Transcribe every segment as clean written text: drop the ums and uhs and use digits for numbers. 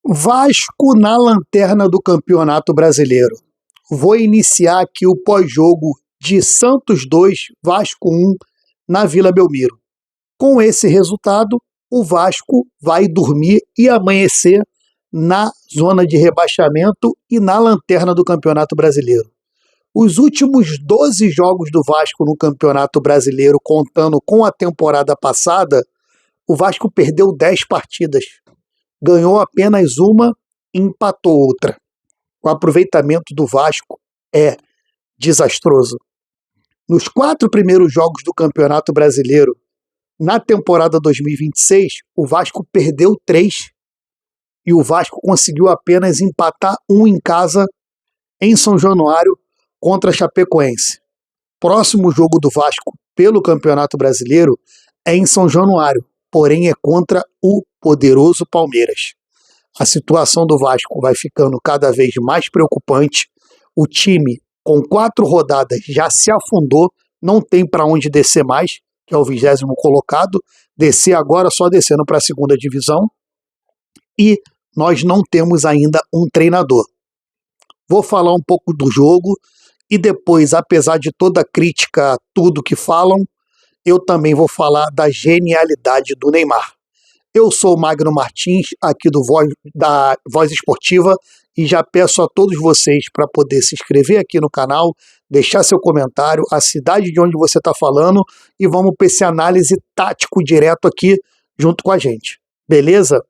Vasco na lanterna do Campeonato Brasileiro. Vou iniciar aqui o pós-jogo de Santos 2, Vasco 1, na Vila Belmiro. Com esse resultado, o Vasco vai dormir e amanhecer na zona de rebaixamento e na lanterna do Campeonato Brasileiro. Os últimos 12 jogos do Vasco no Campeonato Brasileiro, contando com a temporada passada, o Vasco perdeu 10 partidas. Ganhou apenas uma e empatou outra. O aproveitamento do Vasco é desastroso. Nos 4 primeiros jogos do Campeonato Brasileiro, na temporada 2026, o Vasco perdeu 3 e o Vasco conseguiu apenas empatar 1 em casa em São Januário contra a Chapecoense. Próximo jogo do Vasco pelo Campeonato Brasileiro é em São Januário, porém é contra o poderoso Palmeiras. A situação do Vasco vai ficando cada vez mais preocupante. O time, com 4 rodadas, já se afundou, não tem para onde descer mais, que é o 20º colocado, descer agora só descendo para a 2ª divisão, e nós não temos ainda um treinador. Vou falar um pouco do jogo, e depois, apesar de toda a crítica a tudo que falam, eu também vou falar da genialidade do Neymar. Eu sou o Magno Martins, aqui da Voz Esportiva, e já peço a todos vocês para poder se inscrever aqui no canal, deixar seu comentário, a cidade de onde você está falando, e vamos para esse análise tático direto aqui junto com a gente. Beleza?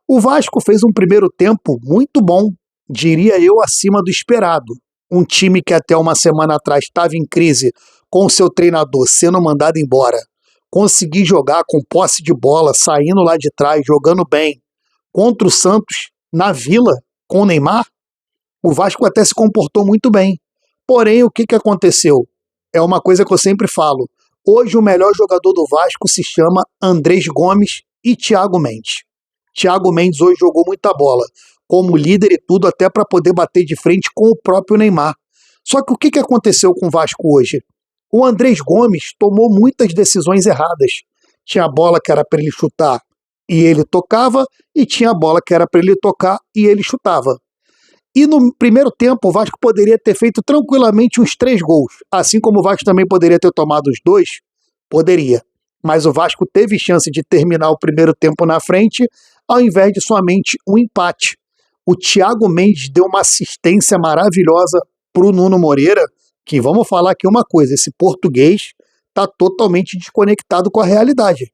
O Vasco fez um primeiro tempo muito bom, diria eu, acima do esperado. Um time que até uma semana atrás estava em crise com o seu treinador sendo mandado embora, conseguir jogar com posse de bola, saindo lá de trás, jogando bem, contra o Santos, na Vila, com o Neymar, o Vasco até se comportou muito bem. Porém, o que aconteceu? É uma coisa que eu sempre falo. Hoje o melhor jogador do Vasco se chama Andrés Gomes e Thiago Mendes. Thiago Mendes hoje jogou muita bola, como líder e tudo, até para poder bater de frente com o próprio Neymar. Só que o que aconteceu com o Vasco hoje? O Andrés Gomes tomou muitas decisões erradas. Tinha a bola que era para ele chutar e ele tocava, e tinha a bola que era para ele tocar e ele chutava. E no primeiro tempo o Vasco poderia ter feito tranquilamente uns 3 gols, assim como o Vasco também poderia ter tomado os 2, poderia. Mas o Vasco teve chance de terminar o primeiro tempo na frente, ao invés de somente um empate. O Thiago Mendes deu uma assistência maravilhosa para o Nuno Moreira, que vamos falar aqui uma coisa, esse português está totalmente desconectado com a realidade.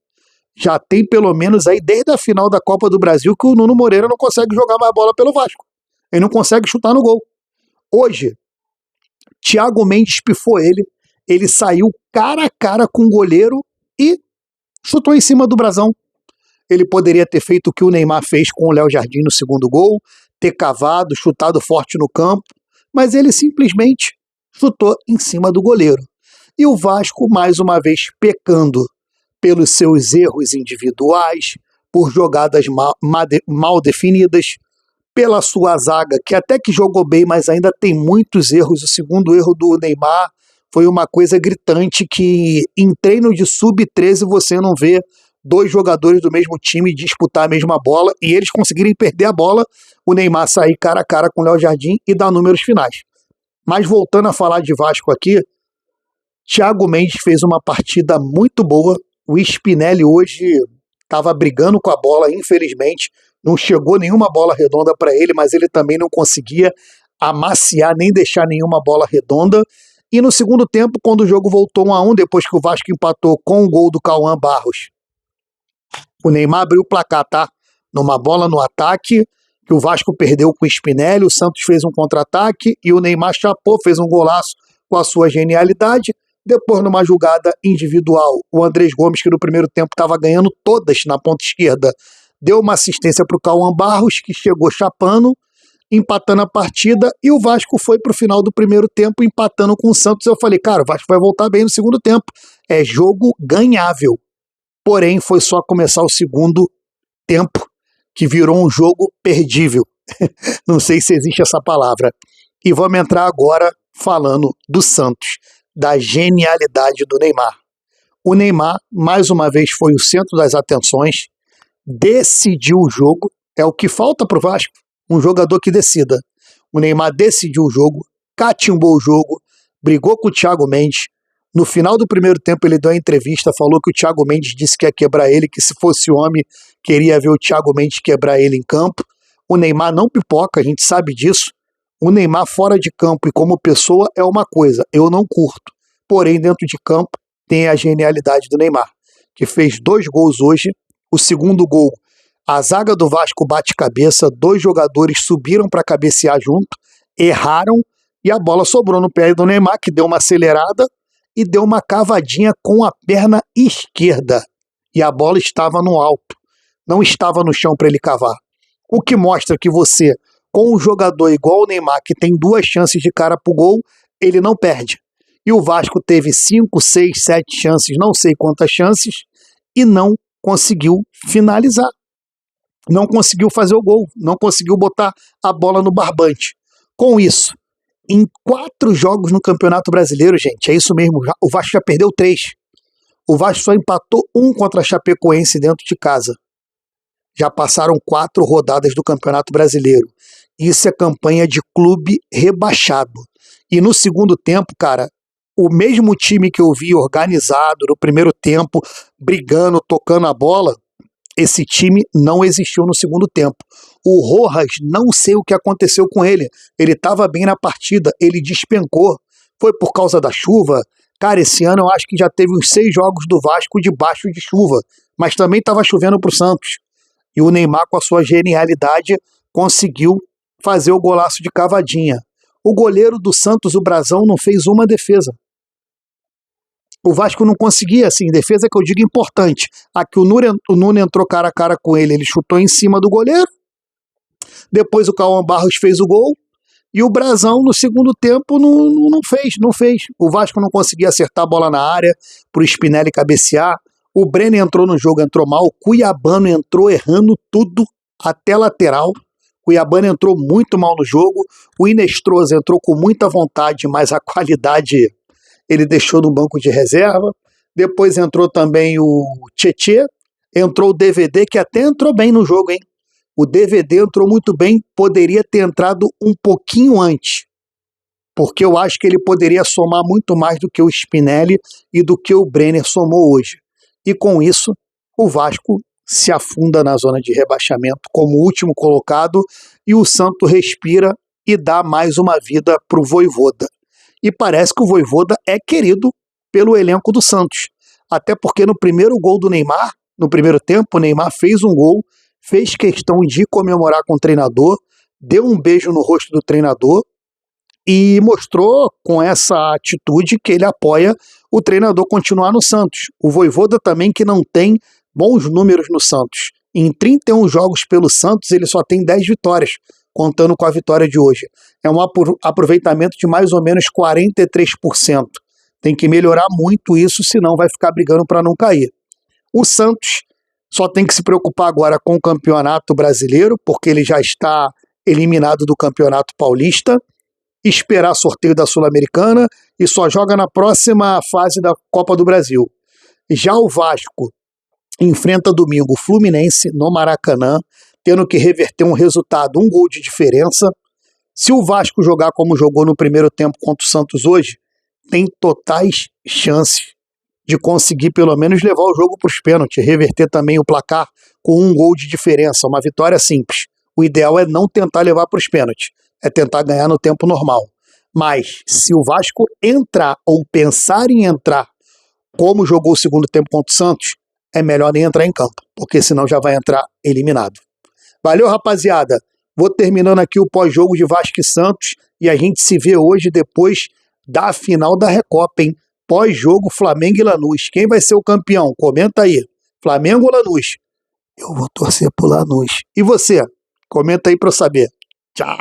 Já tem pelo menos aí desde a final da Copa do Brasil que o Nuno Moreira não consegue jogar mais bola pelo Vasco. Ele não consegue chutar no gol. Hoje, Thiago Mendes pifou ele saiu cara a cara com o goleiro e chutou em cima do brasão. Ele poderia ter feito o que o Neymar fez com o Léo Jardim no segundo gol, ter cavado, chutado forte no campo, mas ele simplesmente chutou em cima do goleiro. E o Vasco, mais uma vez, pecando pelos seus erros individuais, por jogadas mal definidas, pela sua zaga, que até que jogou bem, mas ainda tem muitos erros. O segundo erro do Neymar foi uma coisa gritante, que em treino de sub-13 você não vê 2 jogadores do mesmo time disputar a mesma bola e eles conseguirem perder a bola, o Neymar sair cara a cara com o Léo Jardim e dar números finais. Mas voltando a falar de Vasco aqui, Thiago Mendes fez uma partida muito boa. O Spinelli hoje estava brigando com a bola, infelizmente. Não chegou nenhuma bola redonda para ele, mas ele também não conseguia amaciar nem deixar nenhuma bola redonda. E no segundo tempo, quando o jogo voltou 1-1, depois que o Vasco empatou com o gol do Cauã Barros, o Neymar abriu o placar, tá? Numa bola no ataque, que o Vasco perdeu com o Spinelli, o Santos fez um contra-ataque e o Neymar chapou, fez um golaço com a sua genialidade. Depois, numa jogada individual, o Andrés Gomes, que no primeiro tempo estava ganhando todas na ponta esquerda, deu uma assistência para o Cauã Barros, que chegou chapando, empatando a partida, e o Vasco foi para o final do primeiro tempo empatando com o Santos. Eu falei, cara, o Vasco vai voltar bem no segundo tempo. É jogo ganhável. Porém, foi só começar o segundo tempo que virou um jogo perdível. Não sei se existe essa palavra. E vamos entrar agora falando do Santos, da genialidade do Neymar. O Neymar, mais uma vez, foi o centro das atenções, decidiu o jogo. É o que falta pro Vasco, um jogador que decida. O Neymar decidiu o jogo, catimbou o jogo, brigou com o Thiago Mendes. No final do primeiro tempo ele deu uma entrevista, falou que o Thiago Mendes disse que ia quebrar ele, que se fosse homem queria ver o Thiago Mendes quebrar ele em campo. O Neymar não pipoca, a gente sabe disso. O Neymar fora de campo e como pessoa é uma coisa, eu não curto. Porém, dentro de campo tem a genialidade do Neymar, que fez 2 gols hoje. O segundo gol, a zaga do Vasco bate cabeça, 2 jogadores subiram para cabecear junto, erraram e a bola sobrou no pé do Neymar, que deu uma acelerada e deu uma cavadinha com a perna esquerda. E a bola estava no alto, não estava no chão para ele cavar. O que mostra que você, com um jogador igual o Neymar, que tem 2 chances de cara pro gol, ele não perde. E o Vasco teve 5, 6, 7 chances, não sei quantas chances, e não conseguiu finalizar. Não conseguiu fazer o gol, não conseguiu botar a bola no barbante. Com isso, em 4 jogos no Campeonato Brasileiro, gente, é isso mesmo, o Vasco já perdeu 3. O Vasco só empatou 1 contra a Chapecoense dentro de casa. Já passaram 4 rodadas do Campeonato Brasileiro. Isso é campanha de clube rebaixado. E no segundo tempo, cara, o mesmo time que eu vi organizado no primeiro tempo, brigando, tocando a bola, esse time não existiu no segundo tempo. O Rojas, não sei o que aconteceu com ele. Ele estava bem na partida, ele despencou. Foi por causa da chuva? Cara, esse ano eu acho que já teve uns 6 jogos do Vasco debaixo de chuva, mas também estava chovendo pro Santos. E o Neymar, com a sua genialidade, conseguiu fazer o golaço de cavadinha. O goleiro do Santos, o Brazão, não fez uma defesa. O Vasco não conseguia, assim, defesa que eu digo importante. Aqui o Nuno entrou cara a cara com ele chutou em cima do goleiro. Depois o Cauã Barros fez o gol. E o Brazão, no segundo tempo, não fez. O Vasco não conseguia acertar a bola na área pro Spinelli cabecear. O Brenner entrou no jogo, entrou mal. O Cuiabano entrou errando tudo, até lateral. O Cuiabano entrou muito mal no jogo. O Inestrosa entrou com muita vontade, mas a qualidade ele deixou no banco de reserva. Depois entrou também o Tietê. Entrou o DVD, que até entrou bem no jogo, hein? O DVD entrou muito bem, poderia ter entrado um pouquinho antes, porque eu acho que ele poderia somar muito mais do que o Spinelli e do que o Brenner somou hoje. E com isso, o Vasco se afunda na zona de rebaixamento como último colocado e o Santos respira e dá mais uma vida para o Vojvoda. E parece que o Vojvoda é querido pelo elenco do Santos. Até porque no primeiro gol do Neymar, no primeiro tempo, o Neymar fez um gol, fez questão de comemorar com o treinador, deu um beijo no rosto do treinador e mostrou com essa atitude que ele apoia o treinador continuar no Santos. O Vojvoda também, que não tem bons números no Santos. Em 31 jogos pelo Santos, ele só tem 10 vitórias, contando com a vitória de hoje. É um aproveitamento de mais ou menos 43%. Tem que melhorar muito isso, senão vai ficar brigando para não cair. O Santos só tem que se preocupar agora com o Campeonato Brasileiro, porque ele já está eliminado do Campeonato Paulista, esperar sorteio da Sul-Americana e só joga na próxima fase da Copa do Brasil. Já o Vasco enfrenta domingo o Fluminense no Maracanã, tendo que reverter um resultado, 1 gol de diferença. Se o Vasco jogar como jogou no primeiro tempo contra o Santos hoje, tem totais chances de conseguir pelo menos levar o jogo para os pênaltis, reverter também o placar com 1 gol de diferença, uma vitória simples. O ideal é não tentar levar para os pênaltis, é tentar ganhar no tempo normal. Mas se o Vasco entrar ou pensar em entrar como jogou o segundo tempo contra o Santos, é melhor nem entrar em campo, porque senão já vai entrar eliminado. Valeu, rapaziada. Vou terminando aqui o pós-jogo de Vasco e Santos e a gente se vê hoje depois da final da Recopa, hein? Pós-jogo Flamengo e Lanús. Quem vai ser o campeão? Comenta aí. Flamengo ou Lanús? Eu vou torcer pro Lanús. E você? Comenta aí para eu saber. Tchau.